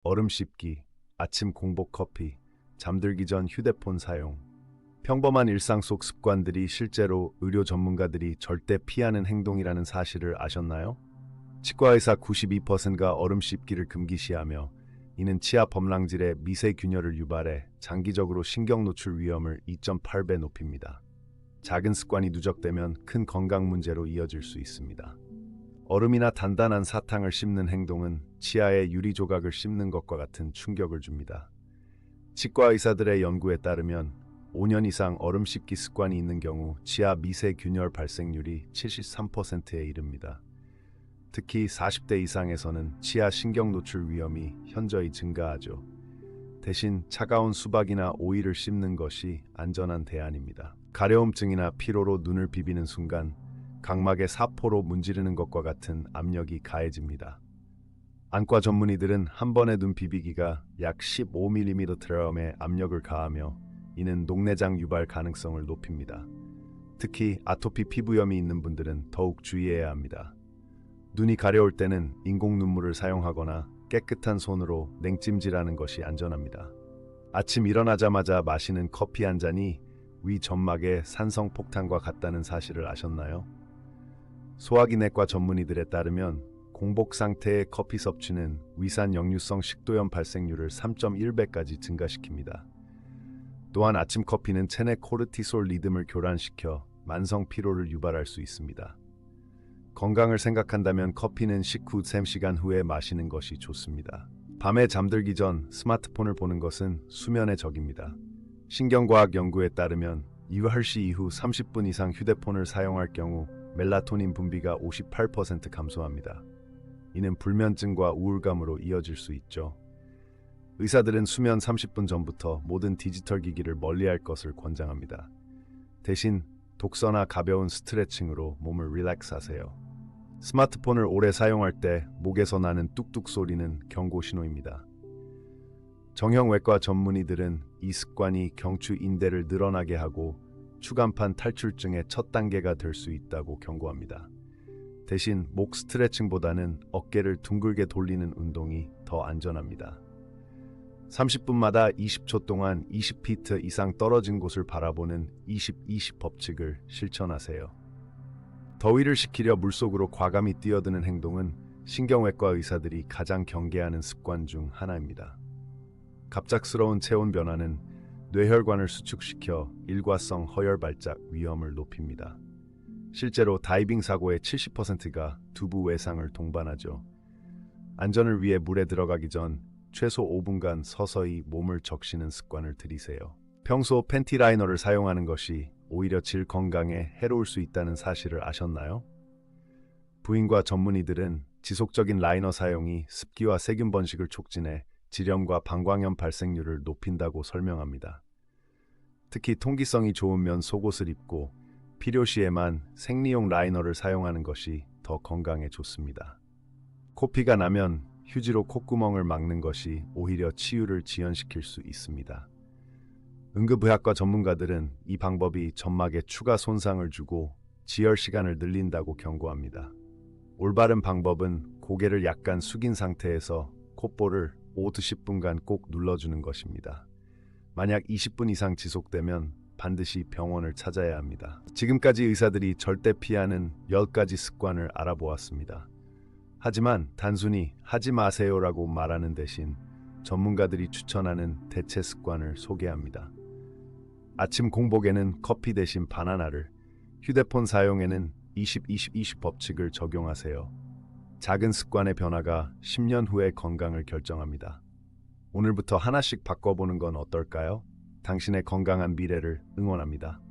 얼음 씹기, 아침 공복 커피, 잠들기 전 휴대폰 사용. 평범한 일상 속 습관들이 실제로 의료 전문가들이 절대 피하는 행동이라는 사실을 아셨나요? 치과의사 92%가 얼음 씹기를 금기시하며 이는 치아 범랑질의 미세균열을 유발해 장기적으로 신경 노출 위험을 2.8배 높입니다. 작은 습관이 누적되면 큰 건강 문제로 이어질 수 있습니다. 얼음이나 단단한 사탕을 씹는 행동은 치아의 유리 조각을 씹는 것과 같은 충격을 줍니다. 치과 의사들의 연구에 따르면 5년 이상 얼음 씹기 습관이 있는 경우 치아 미세균열 발생률이 73%에 이릅니다. 특히 40대 이상에서는 치아 신경 노출 위험이 현저히 증가하죠. 대신 차가운 수박이나 오이를 씹는 것이 안전한 대안입니다. 가려움증이나 피로로 눈을 비비는 순간 각막에 사포로 문지르는 것과 같은 압력이 가해집니다. 안과 전문의들은 한 번의 눈 비비기가 약 15mm의 압력을 가하며 이는 녹내장 유발 가능성을 높입니다. 특히 아토피 피부염이 있는 분들은 더욱 주의해야 합니다. 눈이 가려울 때는 인공 눈물을 사용하거나 깨끗한 손으로 냉찜질하는 것이 안전합니다. 아침 일어나자마자 마시는 커피 한 잔이 위 점막의 산성 폭탄과 같다는 사실을 아셨나요? 소화기내과 전문의들에 따르면 공복 상태의 커피 섭취는 위산 역류성 식도염 발생률을 3.1배까지 증가시킵니다. 또한 아침 커피는 체내 코르티솔 리듬을 교란시켜 만성 피로를 유발할 수 있습니다. 건강을 생각한다면 커피는 식후 3시간 후에 마시는 것이 좋습니다. 밤에 잠들기 전 스마트폰을 보는 것은 수면의 적입니다. 신경과학 연구에 따르면 10시 이후 30분 이상 휴대폰을 사용할 경우 멜라토닌 분비가 58% 감소합니다. 이는 불면증과 우울감으로 이어질 수 있죠. 의사들은 수면 30분 전부터 모든 디지털 기기를 멀리할 것을 권장합니다. 대신 독서나 가벼운 스트레칭으로 몸을 릴렉스하세요. 스마트폰을 오래 사용할 때 목에서 나는 뚝뚝 소리는 경고 신호입니다. 정형외과 전문의들은 이 습관이 경추 인대를 늘어나게 하고 추간판 탈출증의 첫 단계가 될 수 있다고 경고합니다. 대신 목 스트레칭보다는 어깨를 둥글게 돌리는 운동이 더 안전합니다. 30분마다 20초 동안 20피트 이상 떨어진 곳을 바라보는 20-20 법칙을 실천하세요. 더위를 식히려 물속으로 과감히 뛰어드는 행동은 신경외과 의사들이 가장 경계하는 습관 중 하나입니다. 갑작스러운 체온 변화는 뇌혈관을 수축시켜 일과성 허열 발작 위험을 높입니다. 실제로 다이빙 사고의 70%가 두부 외상을 동반하죠. 안전을 위해 물에 들어가기 전 최소 5분간 서서히 몸을 적시는 습관을 들이세요. 평소 팬티 라이너를 사용하는 것이 오히려 질 건강에 해로울 수 있다는 사실을 아셨나요? 부인과 전문의들은 지속적인 라이너 사용이 습기와 세균 번식을 촉진해 질염과 방광염 발생률을 높인다고 설명합니다. 특히 통기성이 좋은 면 속옷을 입고 필요시에만 생리용 라이너를 사용하는 것이 더 건강에 좋습니다. 코피가 나면 휴지로 콧구멍을 막는 것이 오히려 치유를 지연시킬 수 있습니다. 응급의학과 전문가들은 이 방법이 점막에 추가 손상을 주고 지혈 시간을 늘린다고 경고합니다. 올바른 방법은 고개를 약간 숙인 상태에서 콧볼을 5-10분간 꼭 눌러주는 것입니다. 만약 20분 이상 지속되면 반드시 병원을 찾아야 합니다. 지금까지 의사들이 절대 피하는 10가지 습관을 알아보았습니다. 하지만 단순히 하지 마세요라고 말하는 대신 전문가들이 추천하는 대체 습관을 소개합니다. 아침 공복에는 커피 대신 바나나를, 휴대폰 사용에는 20-20-20 법칙을 적용하세요. 작은 습관의 변화가 10년 후의 건강을 결정합니다. 오늘부터 하나씩 바꿔보는 건 어떨까요? 당신의 건강한 미래를 응원합니다.